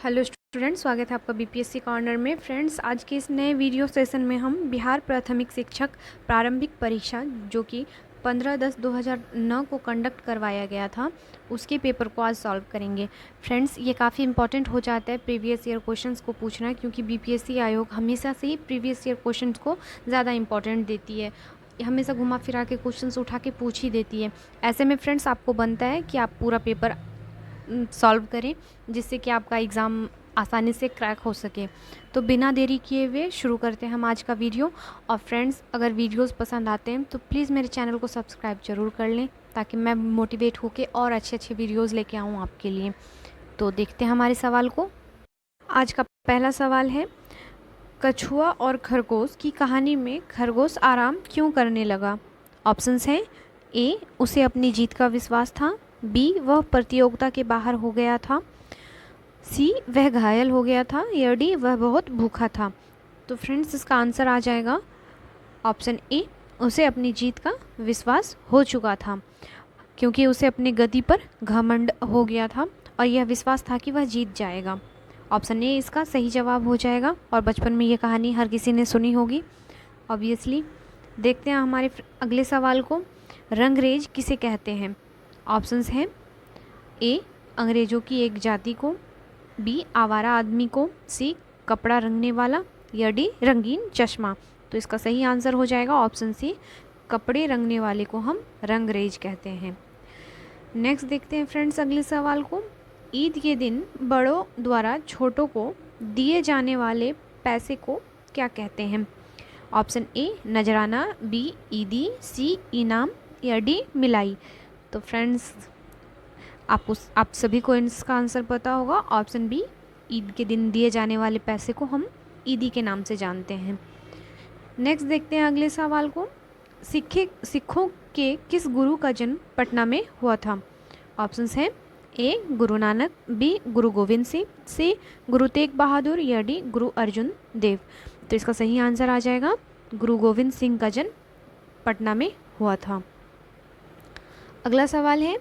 Hello students, स्वागत है आपका बीपीएससी कॉर्नर में। फ्रेंड्स, आज के इस नए वीडियो सेशन में हम बिहार प्राथमिक शिक्षक प्रारंभिक परीक्षा जो कि 15/10/2009 को कंडक्ट करवाया गया था, उसके पेपर को आज सॉल्व करेंगे। फ्रेंड्स, ये काफ़ी इंपॉर्टेंट हो जाता है प्रीवियस ईयर क्वेश्चंस को पूछना, क्योंकि बीपीएससी आयोग हमेशा से ही प्रीवियस ईयर क्वेश्चंस को ज़्यादा इंपॉर्टेंट देती है, हमेशा घुमा फिरा के क्वेश्चंस उठा के पूछ ही देती है। ऐसे में फ्रेंड्स, आपको बनता है कि आप पूरा पेपर सॉल्व करें, जिससे कि आपका एग्ज़ाम आसानी से क्रैक हो सके। तो बिना देरी किए हुए शुरू करते हैं हम आज का वीडियो। और फ्रेंड्स, अगर वीडियोस पसंद आते हैं तो प्लीज़ मेरे चैनल को सब्सक्राइब ज़रूर कर लें, ताकि मैं मोटिवेट होकर और अच्छे अच्छे वीडियोस लेके आऊँ आपके लिए। तो देखते हैं हमारे सवाल को। आज का पहला सवाल है, कछुआ और खरगोश की कहानी में खरगोश आराम क्यों करने लगा? ऑप्शंस हैं, ए, उसे अपनी जीत का विश्वास था, बी, वह प्रतियोगिता के बाहर हो गया था, सी, वह घायल हो गया था, या डी, वह बहुत भूखा था। तो फ्रेंड्स, इसका आंसर आ जाएगा ऑप्शन ए, उसे अपनी जीत का विश्वास हो चुका था, क्योंकि उसे अपनी गति पर घमंड हो गया था और यह विश्वास था कि वह जीत जाएगा। ऑप्शन ए इसका सही जवाब हो जाएगा। और बचपन में ये कहानी हर किसी ने सुनी होगी ऑब्वियसली। देखते हैं हमारे अगले सवाल को, रंगरेज किसे कहते हैं? ऑप्शंस हैं, ए, अंग्रेज़ों की एक जाति को, बी, आवारा आदमी को, सी, कपड़ा रंगने वाला, या डी, रंगीन चश्मा। तो इसका सही आंसर हो जाएगा ऑप्शन सी, कपड़े रंगने वाले को हम रंगरेज कहते हैं। नेक्स्ट देखते हैं फ्रेंड्स अगले सवाल को, ईद के दिन बड़ों द्वारा छोटों को दिए जाने वाले पैसे को क्या कहते हैं? ऑप्शन ए, नजराना, बी, ईदी, सी, इनाम, या डी, मिलाई। तो फ्रेंड्स, आप सभी को इसका आंसर पता होगा। ऑप्शन बी, ईद के दिन दिए जाने वाले पैसे को हम ईदी के नाम से जानते हैं। नेक्स्ट देखते हैं अगले सवाल को, सिखों के किस गुरु का जन्म पटना में हुआ था? ऑप्शंस हैं, ए, गुरु नानक, बी, गुरु गोविंद सिंह, सी, गुरु तेग बहादुर, या डी, गुरु अर्जुन देव। तो इसका सही आंसर आ जाएगा, गुरु गोविंद सिंह का जन्म पटना में हुआ था। अगला सवाल है,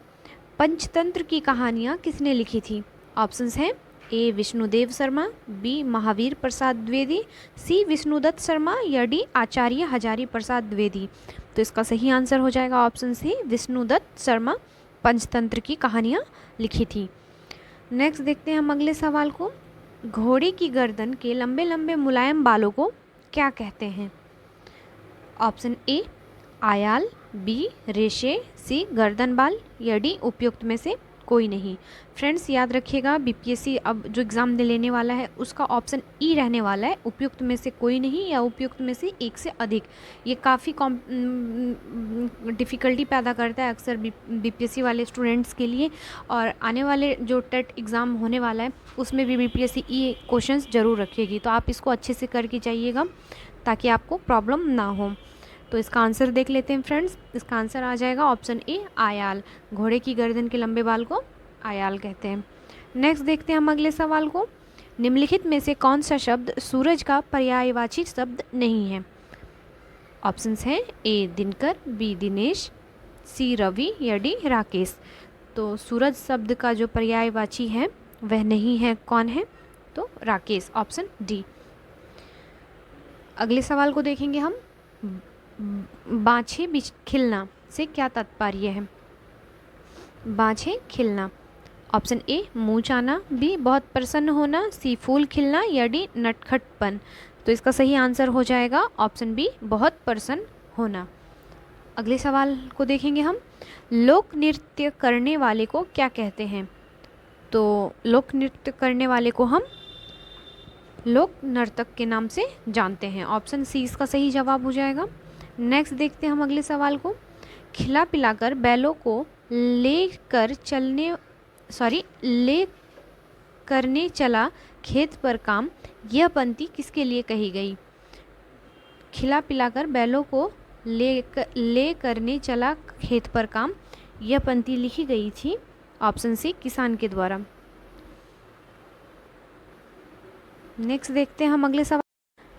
पंचतंत्र की कहानियाँ किसने लिखी थी? ऑप्शंस हैं, ए, विष्णुदेव शर्मा, बी, महावीर प्रसाद द्विवेदी, सी, विष्णुदत्त शर्मा, या डी, आचार्य हजारी प्रसाद द्विवेदी। तो इसका सही आंसर हो जाएगा ऑप्शन सी, विष्णुदत्त शर्मा पंचतंत्र की कहानियाँ लिखी थी। नेक्स्ट देखते हैं हम अगले सवाल को, घोड़े की गर्दन के लंबे लंबे मुलायम बालों को क्या कहते हैं? ऑप्शन ए, आयाल, बी, रेशे, सी, गर्दन बाल, या डी, उपयुक्त में से कोई नहीं। फ्रेंड्स, याद रखिएगा, बीपीएससी अब जो एग्ज़ाम लेने वाला है उसका ऑप्शन ई रहने वाला है, उपयुक्त में से कोई नहीं या उपयुक्त में से एक से अधिक। ये काफ़ी डिफ़िकल्टी पैदा करता है अक्सर बीपीएससी वाले स्टूडेंट्स के लिए, और आने वाले जो टेट एग्ज़ाम होने वाला है उसमें भी बीपीएससी ई क्वेश्चंस ज़रूर रखेगी। तो आप इसको अच्छे से करके जाइएगा ताकि आपको प्रॉब्लम ना हो। तो इसका आंसर देख लेते हैं फ्रेंड्स, इसका आंसर आ जाएगा ऑप्शन ए, आयाल। घोड़े की गर्दन के लंबे बाल को आयाल कहते हैं। नेक्स्ट देखते हैं हम अगले सवाल को, निम्नलिखित में से कौन सा शब्द सूरज का पर्यायवाची शब्द नहीं है? ऑप्शंस हैं, ए, दिनकर, बी, दिनेश, सी, रवि, या डी, राकेश। तो सूरज शब्द का जो पर्यायवाची है वह नहीं है, कौन है? तो राकेश, ऑप्शन डी। अगले सवाल को देखेंगे हम, बाछे खिलना से क्या तात्पर्य है? बाछे खिलना, ऑप्शन ए, मूंछ आना, बी, बहुत प्रसन्न होना, सी, फूल खिलना, या डी, नटखटपन। तो इसका सही आंसर हो जाएगा ऑप्शन बी, बहुत प्रसन्न होना। अगले सवाल को देखेंगे हम, लोक नृत्य करने वाले को क्या कहते हैं? तो लोक नृत्य करने वाले को हम लोक नर्तक के नाम से जानते हैं। ऑप्शन सी इसका सही जवाब हो जाएगा। नेक्स्ट देखते हैं हम अगले सवाल को, खिला पिलाकर बैलों को ले करने चला खेत पर काम, यह पंक्ति किसके लिए कही गई? खिला पिलाकर बैलों को ले करने चला खेत पर काम, यह पंक्ति लिखी गई थी ऑप्शन सी, किसान के द्वारा। नेक्स्ट देखते हैं हम अगले सवाल,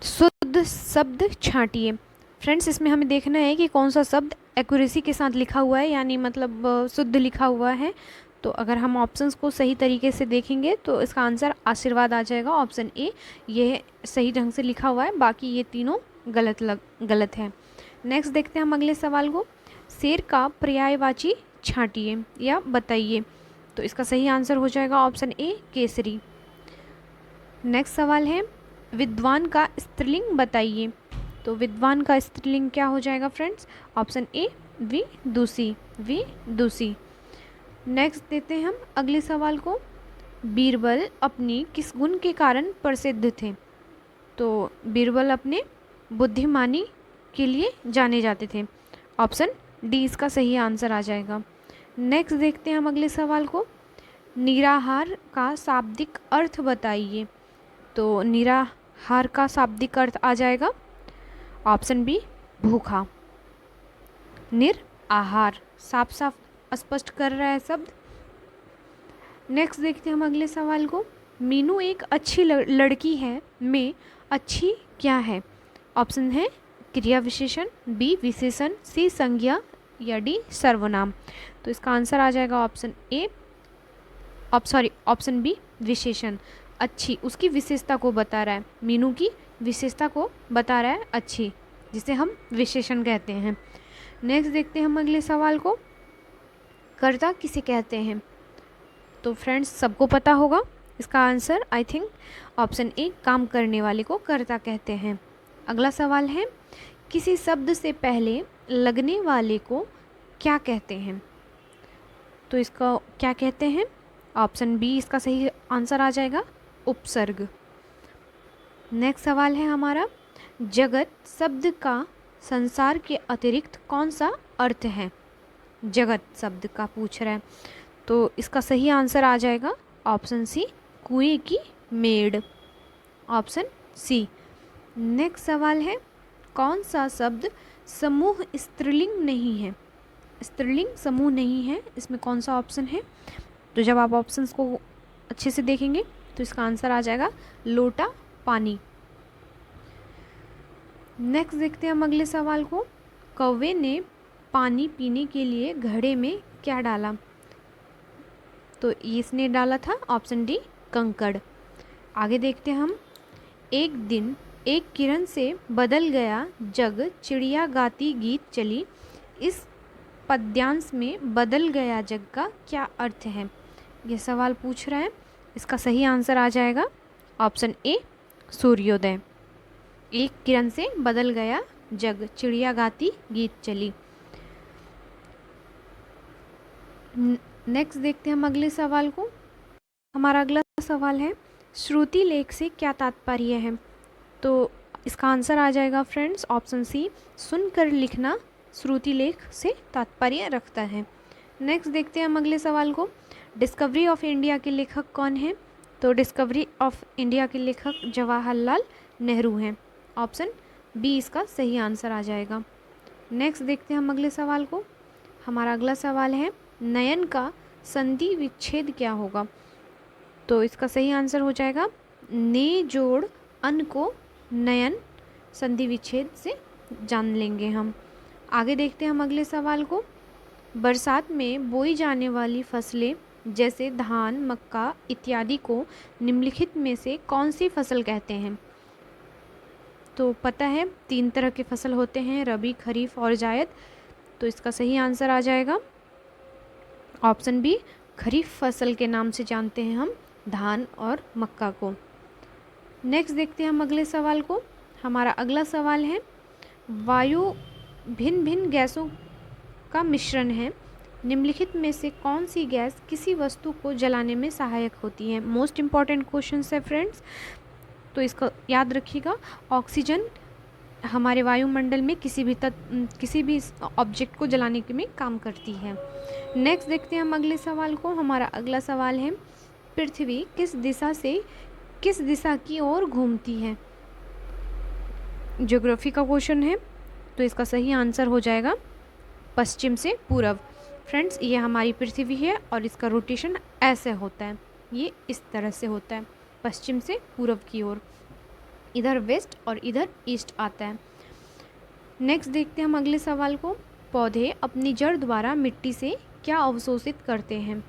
शुद्ध शब्द छांटिए। फ्रेंड्स, इसमें हमें देखना है कि कौन सा शब्द एक्यूरेसी के साथ लिखा हुआ है, यानी मतलब शुद्ध लिखा हुआ है। तो अगर हम ऑप्शंस को सही तरीके से देखेंगे तो इसका आंसर आशीर्वाद आ जाएगा, ऑप्शन ए। ये सही ढंग से लिखा हुआ है, बाकी ये तीनों गलत है। नेक्स्ट देखते हैं हम अगले सवाल को। शेर का पर्यायवाची छांटिए या बताइए। तो इसका सही आंसर हो जाएगा ऑप्शन ए, केसरी। नेक्स्ट सवाल है, विद्वान का स्त्रीलिंग बताइए। तो विद्वान का स्त्रीलिंग क्या हो जाएगा friends? Option A, Vidushi. Next देते हैं हम अगले सवाल को। बीरबल अपनी किस गुण के कारण प्रसिद्ध थे? तो बीरबल अपने बुद्धिमानी के लिए जाने जाते थे, ऑप्शन डी इसका सही आंसर आ जाएगा। नेक्स्ट देखते हैं हम अगले सवाल को। निराहार का शाब्दिक अर्थ बताइए। तो निराहार का शाब्दिक अर्थ आ जाएगा ऑप्शन बी, भूखा। निराहार साफ साफ स्पष्ट कर रहा है शब्द। नेक्स्ट देखते हैं हम अगले सवाल को। मीनू एक अच्छी लड़की है में अच्छी क्या है? ऑप्शन है क्रिया विशेषण, बी विशेषण, सी संज्ञा या डी सर्वनाम। तो इसका आंसर आ जाएगा ऑप्शन ए, ऑप्शन बी विशेषण। अच्छी उसकी विशेषता को बता रहा है, मीनू की विशेषता को बता रहा है अच्छी, जिसे हम विशेषण कहते हैं। नेक्स्ट देखते हैं हम अगले सवाल को। कर्ता किसे कहते हैं? तो फ्रेंड्स सबको पता होगा, इसका answer I think option A, काम करने वाले को कर्ता कहते हैं। अगला सवाल है, किसी शब्द से पहले लगने वाले को क्या कहते हैं? तो इसका क्या कहते हैं? ऑप्शन बी इसका सही आंसर आ जाएगा, उपसर्ग। नेक्स्ट सवाल है हमारा, जगत शब्द का संसार के अतिरिक्त कौन सा अर्थ है? जगत शब्द का पूछ रहा है, तो इसका सही आंसर आ जाएगा ऑप्शन सी, कुएं की मेड़, ऑप्शन सी। नेक्स्ट सवाल है, कौन सा शब्द समूह स्त्रीलिंग नहीं है? स्त्रीलिंग समूह नहीं है, इसमें कौन सा ऑप्शन है? तो जब आप ऑप्शंस को अच्छे से देखेंगे तो इसका आंसर आ जाएगा लोटा पानी। नेक्स्ट देखते हैं हम अगले सवाल को। कौवे ने पानी पीने के लिए घड़े में क्या डाला? तो इसने डाला था ऑप्शन डी, कंकड़। आगे देखते हैं हम। एक दिन एक किरण से बदल गया जग, चिड़िया गाती गीत चली। इस पद्यांश में बदल गया जग का क्या अर्थ है? यह सवाल पूछ रहा है, इसका सही आंसर आ जाएगा ऑप्शन ए, सूर्योदय। एक किरण से बदल गया जग, चिड़िया गाती गीत चली। नेक्स्ट देखते हैं हम अगले सवाल को। हमारा अगला सवाल है, श्रुति लेख से क्या तात्पर्य है? तो इसका आंसर आ जाएगा फ्रेंड्स ऑप्शन सी, सुनकर लिखना श्रुति लेख से तात्पर्य रखता है। नेक्स्ट देखते हैं हम अगले सवाल को। डिस्कवरी ऑफ इंडिया के लेखक कौन हैं? तो डिस्कवरी ऑफ इंडिया के लेखक जवाहरलाल नेहरू हैं, ऑप्शन बी इसका सही आंसर आ जाएगा। नेक्स्ट देखते हैं हम अगले सवाल को। हमारा अगला सवाल है, नयन का संधि विच्छेद क्या होगा? तो इसका सही आंसर हो जाएगा ने जोड़ अन को नयन, संधि विच्छेद से जान लेंगे हम। आगे देखते हैं हम अगले सवाल को। बरसात में बोई जाने वाली फसलें जैसे धान, मक्का इत्यादि को निम्नलिखित में से कौन सी फसल कहते हैं? तो पता है 3 तरह के फसल होते हैं, रबी, खरीफ और जायद। तो इसका सही आंसर आ जाएगा ऑप्शन बी, खरीफ फसल के नाम से जानते हैं हम धान और मक्का को। नेक्स्ट देखते हैं हम अगले सवाल को। हमारा अगला सवाल है, वायु भिन्न भिन्न गैसों का मिश्रण है, निम्नलिखित में से कौन सी गैस किसी वस्तु को जलाने में सहायक होती है? मोस्ट इम्पॉर्टेंट क्वेश्चन है फ्रेंड्स, तो इसका याद रखिएगा। ऑक्सीजन हमारे वायुमंडल में किसी भी ऑब्जेक्ट को जलाने के में काम करती है। नेक्स्ट देखते हैं हम अगले सवाल को। हमारा अगला सवाल है, पृथ्वी किस दिशा की ओर घूमती है? ज्योग्राफी का क्वेश्चन है, तो इसका सही आंसर हो जाएगा पश्चिम से पूरब। फ्रेंड्स, ये हमारी पृथ्वी है और इसका रोटेशन ऐसे होता है, ये इस तरह से होता है, पश्चिम से पूरब की ओर। इधर वेस्ट और इधर ईस्ट आता है। नेक्स्ट देखते हैं हम अगले सवाल को। पौधे अपनी जड़ द्वारा मिट्टी से क्या अवशोषित करते हैं?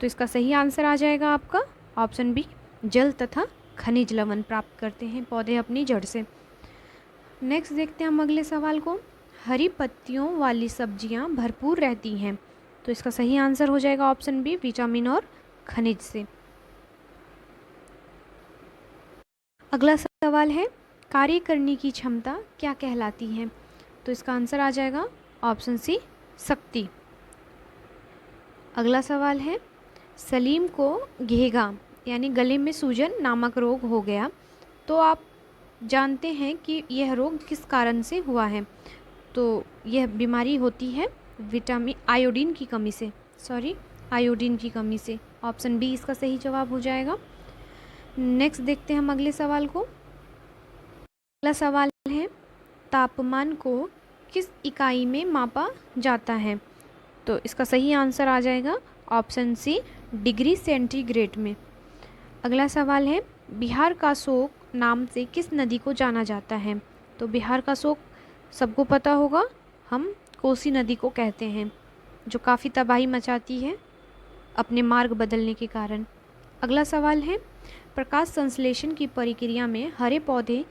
तो इसका सही आंसर आ जाएगा आपका ऑप्शन बी, जल तथा खनिज लवण प्राप्त करते हैं पौधे अपनी जड़ से। नेक्स्ट देखते हैं हम अगले सवाल को। हरी पत्तियों वाली सब्जियां भरपूर रहती हैं, तो इसका सही आंसर हो जाएगा ऑप्शन बी, विटामिन और खनिज से। अगला सवाल है, कार्य करने की क्षमता क्या कहलाती है? तो इसका आंसर आ जाएगा ऑप्शन सी, शक्ति। अगला सवाल है, सलीम को घेगा यानी गले में सूजन नामक रोग हो गया, तो आप जानते हैं कि यह रोग किस कारण से हुआ है? तो यह बीमारी होती है आयोडीन की कमी से, आयोडीन की कमी से। ऑप्शन बी इसका सही जवाब हो जाएगा। नेक्स्ट देखते हैं हम अगले सवाल को। अगला सवाल है, तापमान को किस इकाई में मापा जाता है? तो इसका सही आंसर आ जाएगा ऑप्शन सी, डिग्री सेंटीग्रेड में। अगला सवाल है, बिहार का शोक नाम से किस नदी को जाना जाता है? तो बिहार का शोक सबको पता होगा, हम कोसी नदी को कहते हैं, जो काफ़ी तबाही मचाती है अपने मार्ग बदलने के कारण। अगला सवाल है, प्रकाश संश्लेषण की प्रक्रिया में हरे पौधे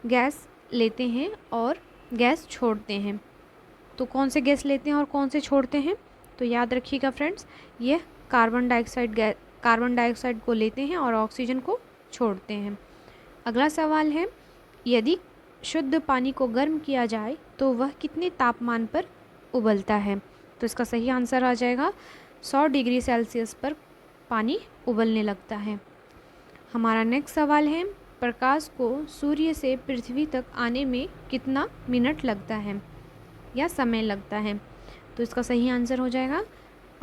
गैस लेते हैं और गैस छोड़ते हैं, तो कौन से गैस लेते हैं और कौन से छोड़ते हैं? तो याद रखिएगा फ्रेंड्स, यह कार्बन डाइऑक्साइड को लेते हैं और ऑक्सीजन को छोड़ते हैं। अगला सवाल है, यदि शुद्ध पानी को गर्म किया जाए तो वह कितने तापमान पर उबलता है? तो इसका सही आंसर आ जाएगा 100 डिग्री सेल्सियस पर पानी उबलने लगता है। हमारा नेक्स्ट सवाल है, प्रकाश को सूर्य से पृथ्वी तक आने में कितना मिनट लगता है या समय लगता है? तो इसका सही आंसर हो जाएगा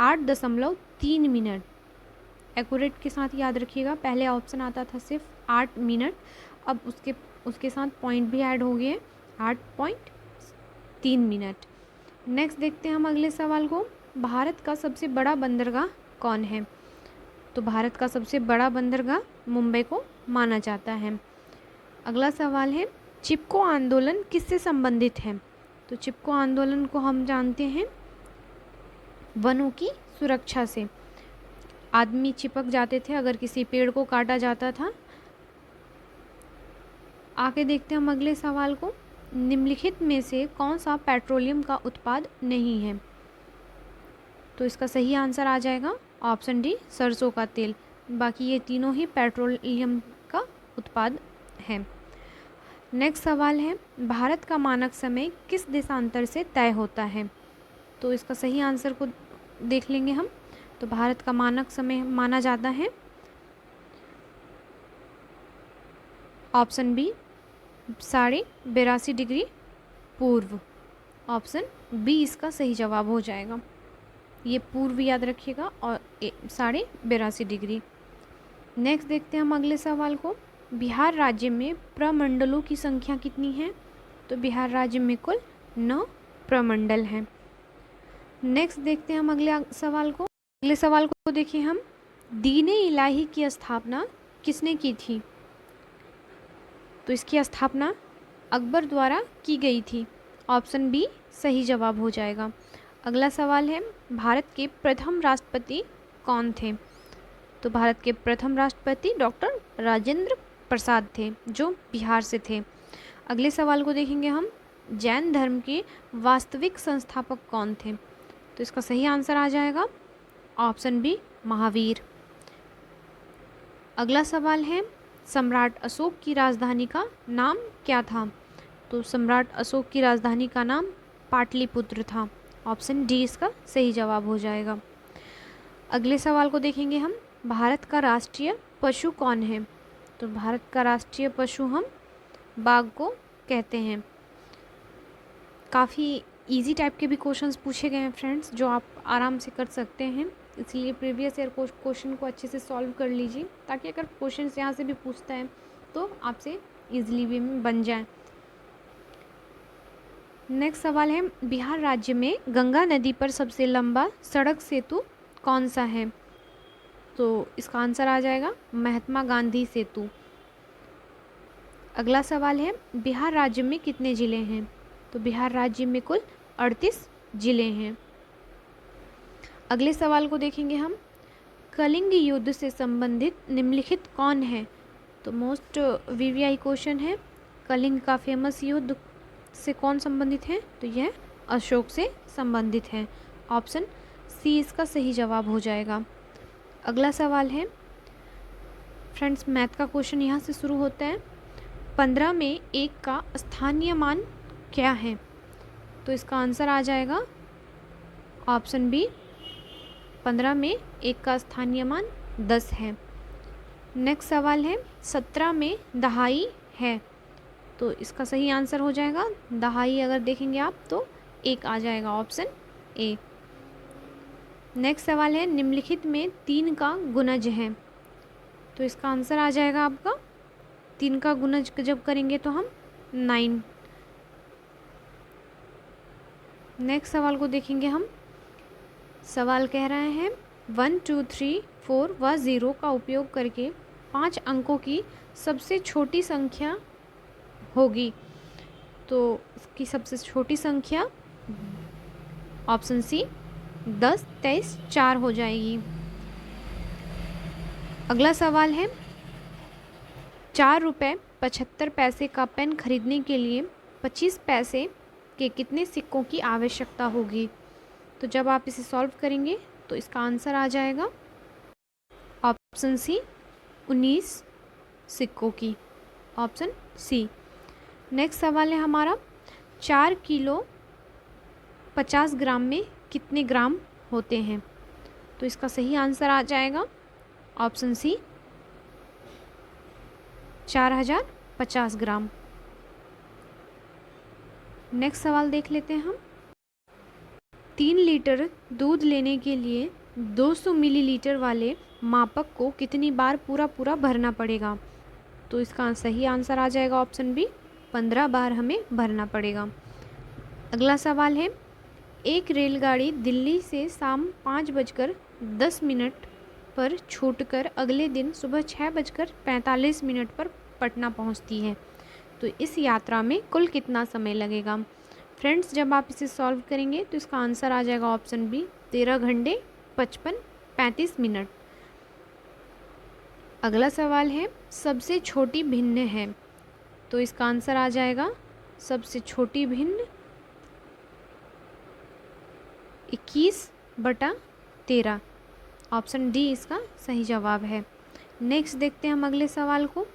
8.3 मिनट। एक्यूरेट के साथ याद रखिएगा, पहले ऑप्शन आता था सिर्फ 8 मिनट, अब उसके साथ पॉइंट भी ऐड हो गए, 8.3 मिनट। नेक्स्ट देखते हैं हम अगले सवाल को। भारत का सबसे बड़ा बंदरगाह कौन है? तो भारत का सबसे बड़ा बंदरगाह मुंबई को माना जाता है। अगला सवाल है, चिपको आंदोलन किससे संबंधित है? तो चिपको आंदोलन को हम जानते हैं वनों की सुरक्षा से। आदमी चिपक जाते थे अगर किसी पेड़ को काटा जाता था। आगे देखते हैं हम अगले सवाल को। निम्नलिखित में से कौन सा पेट्रोलियम का उत्पाद नहीं है? तो इसका सही आंसर आ जाएगा ऑप्शन डी, सरसों का तेल। बाकी ये तीनों ही पेट्रोलियम का उत्पाद है। नेक्स्ट सवाल है, भारत का मानक समय किस देशांतर से तय होता है? तो इसका सही आंसर को देख लेंगे हम। तो भारत का मानक समय माना जाता है ऑप्शन बी, 82.5 डिग्री पूर्व। ऑप्शन बी इसका सही जवाब हो जाएगा। ये पूर्व याद रखिएगा और 82.5 डिग्री। नेक्स्ट देखते हैं हम अगले सवाल को। बिहार राज्य में प्रमंडलों की संख्या कितनी है? तो बिहार राज्य में कुल 9 प्रमंडल हैं। नेक्स्ट देखते हैं हम अगले सवाल को। अगले सवाल को देखिए हम, दीन ए इलाही की स्थापना किसने की थी? तो इसकी स्थापना अकबर द्वारा की गई थी। ऑप्शन बी सही जवाब हो जाएगा। अगला सवाल है, भारत के प्रथम राष्ट्रपति कौन थे? तो भारत के प्रथम राष्ट्रपति डॉक्टर राजेंद्र प्रसाद थे, जो बिहार से थे। अगले सवाल को देखेंगे हम, जैन धर्म के वास्तविक संस्थापक कौन थे? तो इसका सही आंसर आ जाएगा ऑप्शन बी, महावीर। अगला सवाल है, सम्राट अशोक की राजधानी का नाम क्या था? तो सम्राट अशोक की राजधानी का नाम पाटलिपुत्र था। ऑप्शन डी इसका सही जवाब हो जाएगा। अगले सवाल को देखेंगे हम, भारत का राष्ट्रीय पशु कौन है? तो भारत का राष्ट्रीय पशु हम बाघ को कहते हैं। काफ़ी इजी टाइप के भी क्वेश्चंस पूछे गए हैं फ्रेंड्स, जो आप आराम से कर सकते हैं, इसलिए प्रीवियस ईयर क्वेश्चन को अच्छे से सॉल्व कर लीजिए, ताकि अगर क्वेश्चन यहाँ से भी पूछता है तो आपसे ईजिली वे में बन जाए। नेक्स्ट सवाल है, बिहार राज्य में गंगा नदी पर सबसे लंबा सड़क सेतु कौन सा है? तो इसका आंसर आ जाएगा महात्मा गांधी सेतु। अगला सवाल है, बिहार राज्य में कितने ज़िले हैं? तो बिहार राज्य में कुल 38 ज़िले हैं। अगले सवाल को देखेंगे हम, कलिंग युद्ध से संबंधित निम्नलिखित कौन है? तो मोस्ट वीवीआई क्वेश्चन है। कलिंग का फेमस युद्ध से कौन संबंधित है? तो यह अशोक से संबंधित है। ऑप्शन सी इसका सही जवाब हो जाएगा। अगला सवाल है फ्रेंड्स, मैथ का क्वेश्चन यहाँ से शुरू होता है। 15 में 1 का स्थानीय मान क्या है? तो इसका आंसर आ जाएगा ऑप्शन बी, 15 में 1 का स्थानीय मान 10 है। नेक्स्ट सवाल है 17 में दहाई है, तो इसका सही आंसर हो जाएगा दहाई। अगर देखेंगे आप तो 1 आ जाएगा, ऑप्शन ए। नेक्स्ट सवाल है निम्नलिखित में 3 का गुणज है, तो इसका आंसर आ जाएगा आपका 3 का गुणज जब करेंगे तो हम 9। नेक्स्ट सवाल को देखेंगे हम। सवाल कह रहे हैं 1 2 3 4 व 0 का उपयोग करके 5 अंकों की सबसे छोटी संख्या होगी, तो इसकी सबसे छोटी संख्या ऑप्शन सी 10 23 4 हो जाएगी। अगला सवाल है 4 रुपये 75 पैसे का पेन खरीदने के लिए 25 पैसे के कितने सिक्कों की आवश्यकता होगी? तो जब आप इसे सॉल्व करेंगे तो इसका आंसर आ जाएगा ऑप्शन सी 19 सिक्कों की, ऑप्शन सी। नेक्स्ट सवाल है हमारा 4 किलो 50 ग्राम में कितने ग्राम होते हैं? तो इसका सही आंसर आ जाएगा ऑप्शन सी 4050 ग्राम। नेक्स्ट सवाल देख लेते हैं हम। 3 लीटर दूध लेने के लिए 200 मिलीलीटर वाले मापक को कितनी बार पूरा भरना पड़ेगा? तो इसका सही आंसर आ जाएगा ऑप्शन बी, 15 बार हमें भरना पड़ेगा। अगला सवाल है एक रेलगाड़ी दिल्ली से शाम 5:10 पर छूटकर अगले दिन सुबह 6:45 पर पटना पहुंचती है, तो इस यात्रा में कुल कितना समय लगेगा? फ्रेंड्स, जब आप इसे सॉल्व करेंगे तो इसका आंसर आ जाएगा ऑप्शन बी, 13 घंटे 35 मिनट। अगला सवाल है सबसे छोटी भिन्न है, तो इसका आंसर आ जाएगा सबसे छोटी भिन्न 21/13, ऑप्शन डी इसका सही जवाब है। नेक्स्ट देखते हैं हम अगले सवाल को।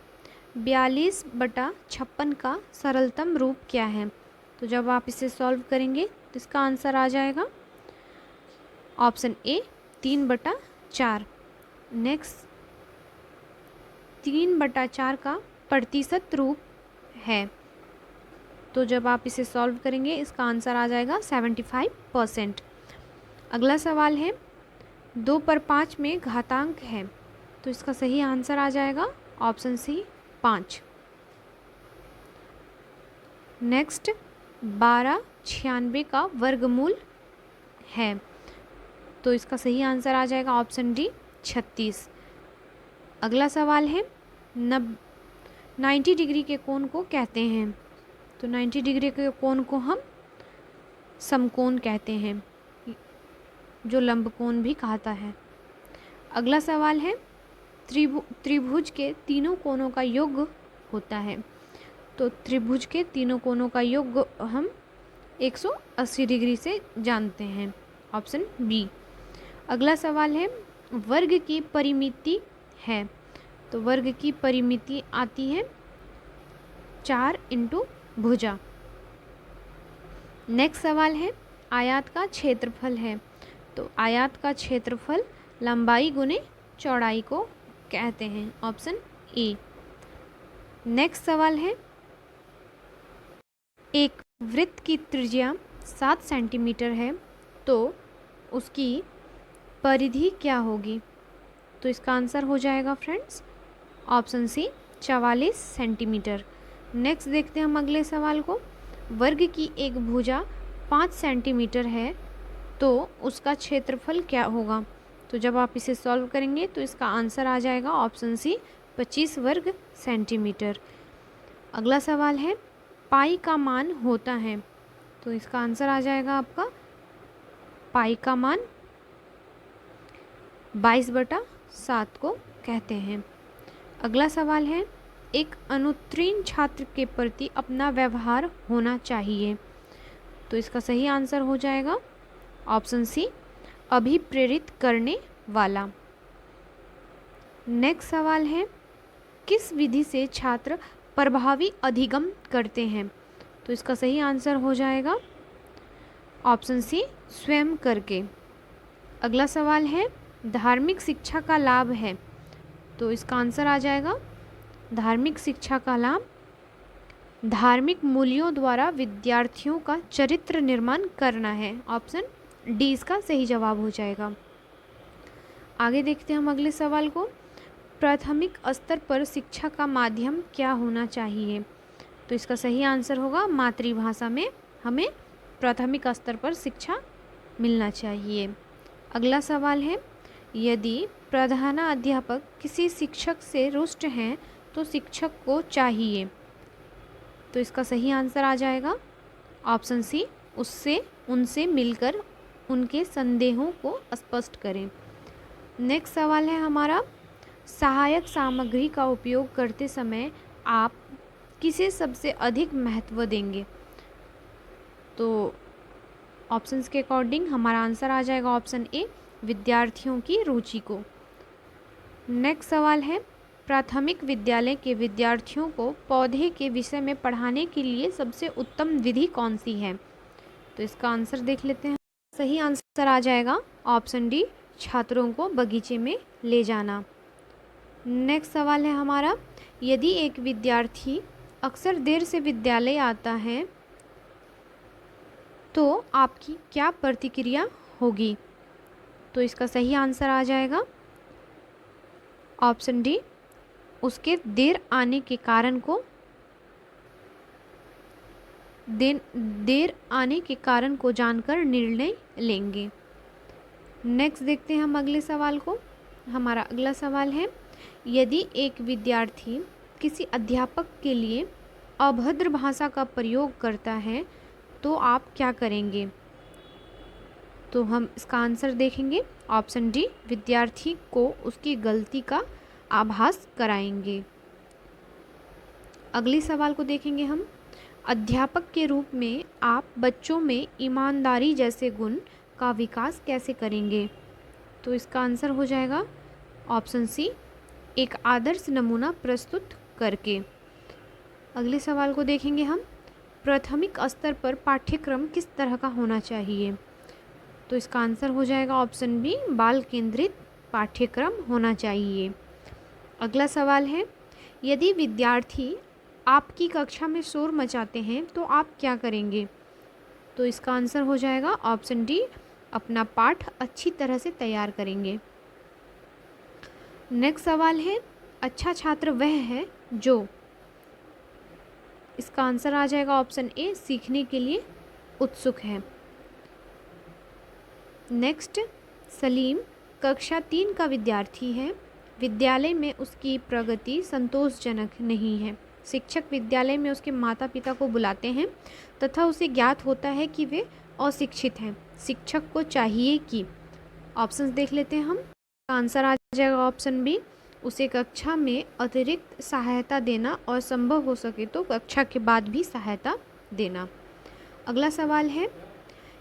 42/56 का सरलतम रूप क्या है? तो जब आप इसे सॉल्व करेंगे तो इसका आंसर आ जाएगा ऑप्शन ए, 3/4। नेक्स्ट 3/4 का प्रतिशत रूप है, तो जब आप इसे सॉल्व करेंगे इसका आंसर आ जाएगा 75%। अगला सवाल है 2/5 में घातांक है, तो इसका सही आंसर आ जाएगा ऑप्शन सी, 5। नेक्स्ट 1296 का वर्गमूल है, तो इसका सही आंसर आ जाएगा ऑप्शन डी, 36। अगला सवाल है 90 डिग्री के कोण को कहते हैं, तो 90 डिग्री के कोण को हम समकोण कहते हैं, जो लंबकोण भी कहता है। अगला सवाल है त्रिभुज के तीनों कोणों का योग होता है, तो त्रिभुज के तीनों कोणों का योग हम 180 डिग्री से जानते हैं, ऑप्शन बी। अगला सवाल है वर्ग की परिमिति है, तो वर्ग की परिमिति आती है 4 × भुजा। नेक्स्ट सवाल है आयत का क्षेत्रफल है, तो आयत का क्षेत्रफल लंबाई गुने चौड़ाई को कहते हैं, ऑप्शन ए। नेक्स्ट सवाल है एक वृत्त की त्रिज्या 7 सेंटीमीटर है, तो उसकी परिधि क्या होगी? तो इसका आंसर हो जाएगा friends option C, 44 centimetre. Next देखते हैं हम अगले सवाल को। वर्ग की एक भुजा 5 सेंटीमीटर है, तो उसका क्षेत्रफल क्या होगा? तो जब आप इसे सॉल्व करेंगे तो इसका आंसर आ जाएगा ऑप्शन सी, 25 वर्ग सेंटीमीटर। अगला सवाल है पाई का मान होता है, तो इसका आंसर आ जाएगा आपका पाई का मान 22/8 7 को कहते हैं। अगला सवाल है, एक अनुत्तीर्ण छात्र के प्रति अपना व्यवहार होना चाहिए। तो इसका सही आंसर हो जाएगा ऑप्शन सी, अभिप्रेरित करने वाला। नेक्स्ट सवाल है, किस विधि से छात्र प्रभावी अधिगम करते हैं। तो इसका सही आंसर हो जाएगा ऑप्शन सी, स्वयं करके। अगला सवाल है, धार्मिक शिक्षा का लाभ है। तो इसका आंसर आ जाएगा, धार्मिक शिक्षा का लाभ धार्मिक मूल्यों द्वारा विद्यार्थियों का चरित्र निर्माण करना है। ऑप्शन डी इसका सही जवाब हो जाएगा। आगे देखते हैं हम अगले सवाल को, प्राथमिक स्तर पर शिक्षा का माध्यम क्या होना चाहिए। तो इसका सही आंसर होगा, मातृभाषा में हमें प्राथमिक स्तर पर शिक्षा मिलना चाहिए। अगला सवाल है, यदि प्रधानाध्यापक किसी शिक्षक से रुष्ट हैं तो शिक्षक को चाहिए। तो इसका सही आंसर आ जाएगा ऑप्शन सी, उनसे मिलकर उनके संदेहों को स्पष्ट करें। नेक्स्ट सवाल है हमारा, सहायक सामग्री का उपयोग करते समय आप किसे सबसे अधिक महत्व देंगे। तो ऑप्शंस के अकॉर्डिंग हमारा आंसर आ जाएगा ऑप्शन ए, विद्यार्थियों की रुचि को। नेक्स्ट सवाल है, प्राथमिक विद्यालय के विद्यार्थियों को पौधे के विषय में पढ़ाने के लिए सबसे उत्तम विधि कौन सी है। तो इसका आंसर देख लेते हैं। सही आंसर आ जाएगा ऑप्शन डी, छात्रों को बगीचे में ले जाना। नेक्स्ट सवाल है हमारा, यदि एक विद्यार्थी अक्सर देर से विद्यालय आता है तो आपकी क्या प्रतिक्रिया होगी। तो इसका सही आंसर आ जाएगा ऑप्शन डी, उसके देर आने के कारण को जानकर निर्णय लेंगे। नेक्स्ट देखते हैं हम अगले सवाल को। हमारा अगला सवाल है, यदि एक विद्यार्थी किसी अध्यापक के लिए अभद्र भाषा का प्रयोग करता है तो आप क्या करेंगे। तो हम इसका आंसर देखेंगे ऑप्शन डी, विद्यार्थी को उसकी गलती का आभास कराएंगे। अगले सवाल को देखेंगे हम, अध्यापक के रूप में आप बच्चों में ईमानदारी जैसे गुण का विकास कैसे करेंगे। तो इसका आंसर हो जाएगा ऑप्शन सी, एक आदर्श नमूना प्रस्तुत करके। अगले सवाल को देखेंगे हम, प्राथमिक स्तर पर पाठ्यक्रम किस तरह का होना चाहिए। तो इसका आंसर हो जाएगा ऑप्शन बी, बाल केंद्रित पाठ्यक्रम होना चाहिए। अगला सवाल है, यदि विद्यार्थी आपकी कक्षा में शोर मचाते हैं तो आप क्या करेंगे। तो इसका आंसर हो जाएगा ऑप्शन डी, अपना पाठ अच्छी तरह से तैयार करेंगे। नेक्स्ट सवाल है, अच्छा छात्र वह है जो, इसका आंसर आ जाएगा ऑप्शन ए, सीखने के लिए उत्सुक है। नेक्स्ट, सलीम कक्षा 3 का विद्यार्थी है, विद्यालय में उसकी प्रगति संतोषजनक नहीं है। शिक्षक विद्यालय में उसके माता पिता को बुलाते हैं तथा उसे ज्ञात होता है कि वे अशिक्षित हैं। शिक्षक को चाहिए कि, ऑप्शंस देख लेते हैं हम। आंसर आ जाएगा ऑप्शन बी, उसे कक्षा में अतिरिक्त सहायता देना और संभव हो सके तो कक्षा के बाद भी सहायता देना। अगला सवाल है,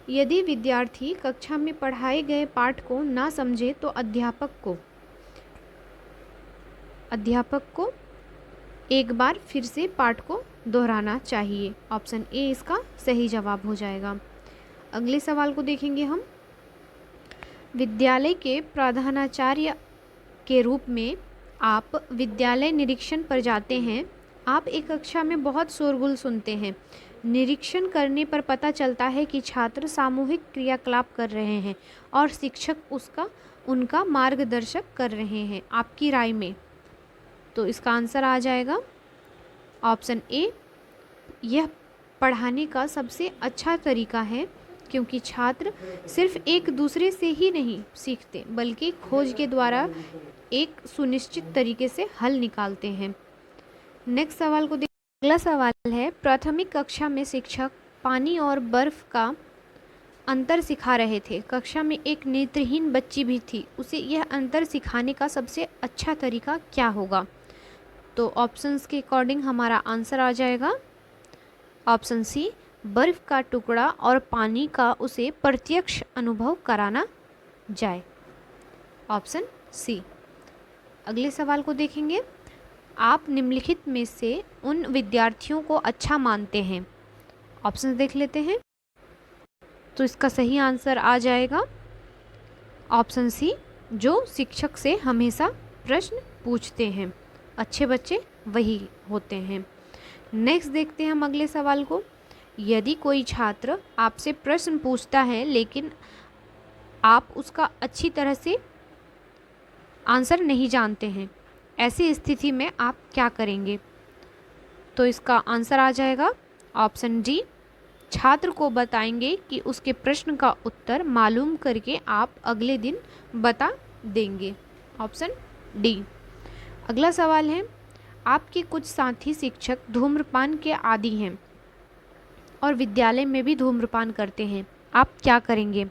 यदि विद्यार्थी कक्षा में पढ़ाए गए पाठ को ना समझे तो अध्यापक को एक बार फिर से पाठ को दोहराना चाहिए। ऑप्शन ए इसका सही जवाब हो जाएगा। अगले सवाल को देखेंगे हम, विद्यालय के प्रधानाचार्य के रूप में आप विद्यालय निरीक्षण पर जाते हैं। आप एक कक्षा में बहुत शोरगुल सुनते हैं। निरीक्षण करने पर पता चलता है कि छात्र सामूहिक क्रियाकलाप कर रहे हैं और शिक्षक उनका मार्गदर्शन कर रहे हैं। आपकी राय में, तो इसका आंसर आ जाएगा ऑप्शन ए, यह पढ़ाने का सबसे अच्छा तरीका है क्योंकि छात्र सिर्फ एक दूसरे से ही नहीं सीखते बल्कि खोज के द्वारा एक सुनिश्चित तरीके से हल निकालते हैं। नेक्स्ट सवाल को अगला सवाल है, प्राथमिक कक्षा में शिक्षक पानी और बर्फ का अंतर सिखा रहे थे। कक्षा में एक नेत्रहीन बच्ची भी थी, उसे यह अंतर सिखाने का सबसे अच्छा तरीका क्या होगा? तो ऑप्शंस के अकॉर्डिंग हमारा आंसर आ जाएगा ऑप्शन सी, बर्फ का टुकड़ा और पानी का उसे प्रत्यक्ष अनुभव कराना जाए। Option C. अगले सवाल को देखेंगे। आप निम्नलिखित में से उन विद्यार्थियों को अच्छा मानते हैं। ऑप्शन देख लेते हैं। तो इसका सही आंसर आ जाएगा ऑप्शन सी, जो शिक्षक से हमेशा प्रश्न पूछते हैं। अच्छे बच्चे वही होते हैं। नेक्स्ट देखते हैं हम अगले सवाल को। यदि कोई छात्र आपसे प्रश्न पूछता है लेकिन आप उसका अच्छी तरह से आंसर नहीं जानते हैं, ऐसी स्थिति में आप क्या करेंगे? तो इसका आंसर आ जाएगा ऑप्शन डी, छात्र को बताएंगे कि उसके प्रश्न का उत्तर मालूम करके आप अगले दिन बता देंगे। Option D. अगला सवाल है, आपके कुछ साथी शिक्षक धूम्रपान के आदी हैं और विद्यालय में भी धूम्रपान करते हैं, आप क्या करेंगे?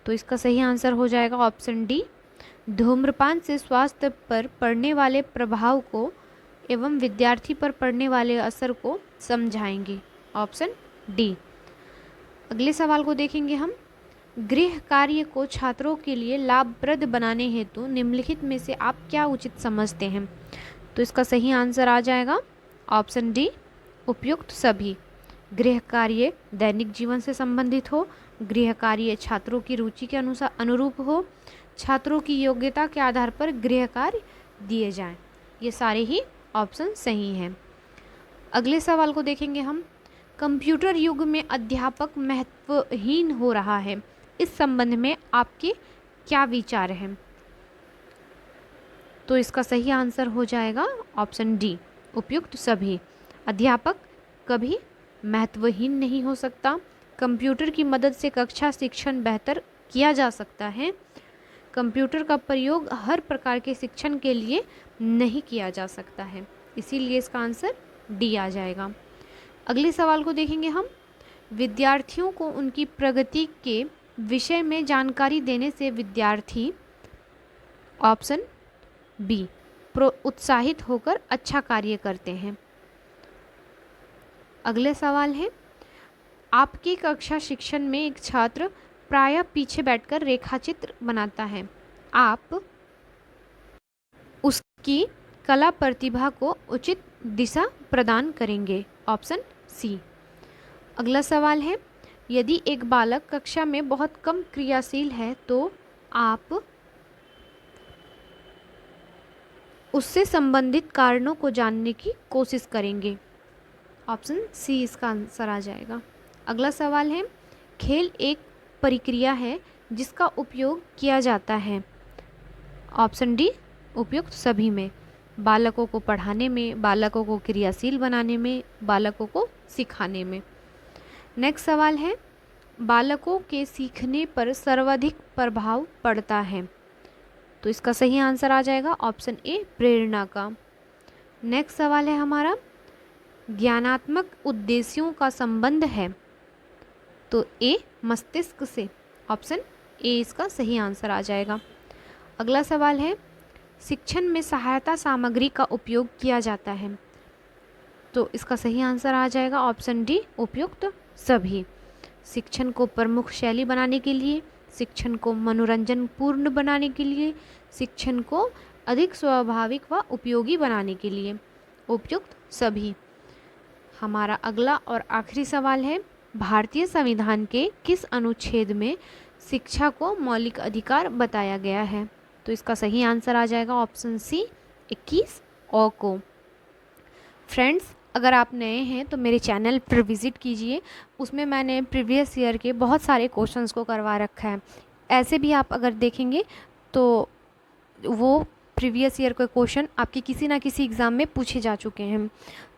तो इसका सही आंसर हो जाएगा ऑप्शन डी, धूम्रपान से स्वास्थ्य पर पड़ने वाले प्रभाव को एवं विद्यार्थी पर पड़ने वाले असर को समझाएंगे। Option D. अगले सवाल को देखेंगे हम। गृह कार्य को छात्रों के लिए लाभप्रद बनाने हेतु निम्नलिखित में से आप क्या उचित समझते हैं? तो इसका सही आंसर आ जाएगा ऑप्शन डी, उपयुक्त सभी। गृह कार्य दैनिक जीवन से संबंधित हो, गृह कार्य छात्रों की रुचि के अनुरूप हो, छात्रों की योग्यता के आधार पर गृह कार्य दिए जाएं। ये सारे ही ऑप्शन सही हैं। अगले सवाल को देखेंगे हम। कंप्यूटर युग में अध्यापक महत्वहीन हो रहा है, इस संबंध में आपके क्या विचार हैं? तो इसका सही आंसर हो जाएगा ऑप्शन डी, उपयुक्त सभी। अध्यापक कभी महत्वहीन नहीं हो सकता। कंप्यूटर की मदद से कक्षा शिक्षण बेहतर किया जा सकता है। कंप्यूटर का प्रयोग हर प्रकार के शिक्षण के लिए नहीं किया जा सकता है, इसीलिए इसका आंसर डी आ जाएगा। अगले सवाल को देखेंगे हम। विद्यार्थियों को उनकी प्रगति के विषय में जानकारी देने से विद्यार्थी ऑप्शन बी, उत्साहित होकर अच्छा कार्य करते हैं। अगले सवाल है, आपकी कक्षा शिक्षण में एक छात्र प्रायः पीछे बैठकर रेखाचित्र बनाता है, आप उसकी कला प्रतिभा को उचित दिशा प्रदान करेंगे। Option C. अगला सवाल है, यदि एक बालक कक्षा में बहुत कम क्रियाशील है तो आप उससे संबंधित कारणों को जानने की कोशिश करेंगे। ऑप्शन सी इसका आंसर आ जाएगा। अगला सवाल है, खेल एक प्रक्रिया है जिसका उपयोग किया जाता है। ऑप्शन डी, उपयुक्त सभी में। बालकों को पढ़ाने में, बालकों को क्रियाशील बनाने में, बालकों को सिखाने में। नेक्स्ट सवाल है, बालकों के सीखने पर सर्वाधिक प्रभाव पड़ता है। तो इसका सही आंसर आ जाएगा ऑप्शन ए, प्रेरणा का। नेक्स्ट सवाल है हमारा, ज्ञानात्मक उद्देश्यों का संबंध है तो ए, मस्तिष्क से। ऑप्शन ए इसका सही आंसर आ जाएगा। अगला सवाल है, शिक्षण में सहायता सामग्री का उपयोग किया जाता है तो इसका सही आंसर आ जाएगा ऑप्शन डी, उपयुक्त सभी। शिक्षण को प्रमुख शैली बनाने के लिए, शिक्षण को मनोरंजन पूर्ण बनाने के लिए, शिक्षण को अधिक स्वाभाविक व उपयोगी बनाने के लिए, उपयुक्त सभी। हमारा अगला और आखिरी सवाल है, भारतीय संविधान के किस अनुच्छेद में शिक्षा को मौलिक अधिकार बताया गया है? तो इसका सही आंसर आ जाएगा ऑप्शन सी, 21 अ को। फ्रेंड्स, अगर आप नए हैं तो मेरे चैनल पर विज़िट कीजिए, उसमें मैंने प्रीवियस ईयर के बहुत सारे क्वेश्चंस को करवा रखा है। ऐसे भी आप अगर देखेंगे तो वो प्रीवियस ईयर के क्वेश्चन आपके किसी ना किसी एग्ज़ाम में पूछे जा चुके हैं।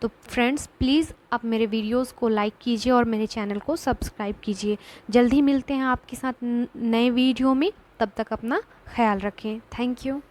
तो फ्रेंड्स, प्लीज़ आप मेरे वीडियोस को लाइक कीजिए और मेरे चैनल को सब्सक्राइब कीजिए। जल्दी मिलते हैं आपके साथ नए वीडियो में, तब तक अपना ख्याल रखें। Thank you.